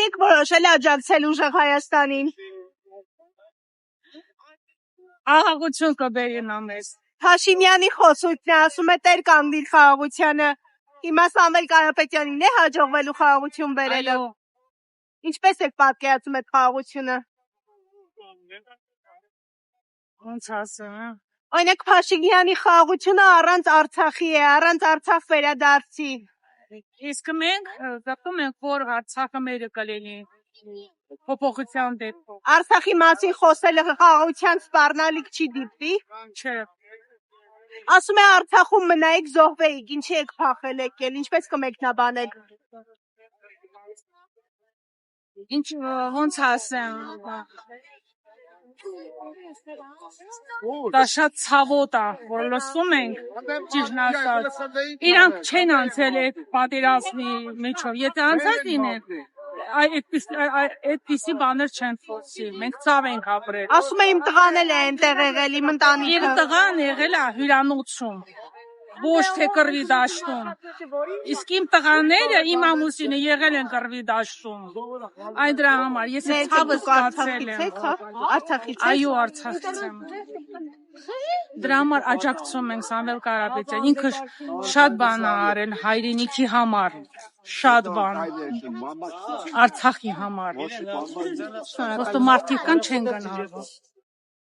եք որոշել աջակցել ուժեղ Հայաստանին։ Ահագություն կբերին ամես։ Հաշիմյանի խոսույթն է, ասում է Տեր կանգնիր խաղաղությանը։ Հիմա Սամվել Կարապետյանին է հաջողվելու խաղաղություն բերելը։ Ինչպես եք պատկերացնում այդ խաղաղությունը։ Ոնց ասեմ։ Օրինակ Փաշինյանի խաղաղությունը առանց Արցախի է, առանց Արցախ վերադարձի։ Իսկ մենք գտնում ենք, որ Արցախը մերը կլինի փոփոխության դեպքում։ Արցախի մասին խոսելը խաղաղության սպառնալիք չի դիպի։ Չէ։ Ասում է Արցախում մնայիք զոհվեիք, ինչի եք փախել եկել, ինչպես կմեկնաբանեք։ Ինչ ոնց ասեմ։ Դա շատ ցավոտ է, որ լսում ենք, ճիշտ ասած։ Իրանք չեն անցել այդ պատերազմի միջով։ Եթե անցած լինեն, այդպիսի բաներ չեն խոսի։ Մենք ցավ ենք ապրել։ Ասում է իմ տղան էլ է այնտեղ եղել, իմ ընտանիքը։ Իր տղան եղել է հյուրանոցում, ոչ թե կռվի դաշտում։ Իսկ իմ տղաները, իմ ամուսինը եղել են կռվի դաշտում։ Այն դրա համար ես ցավը զգացել եմ։ Արցախից եք։ Այո, Արցախից եմ։ Դրա համար աջակցում ենք Սամվել Կարապետյան։ Ինքը շատ բան է արել հայրենիքի համար, շատ բան։ Արցախի համար։ Ոստո մարդիկ կան չեն գնալու։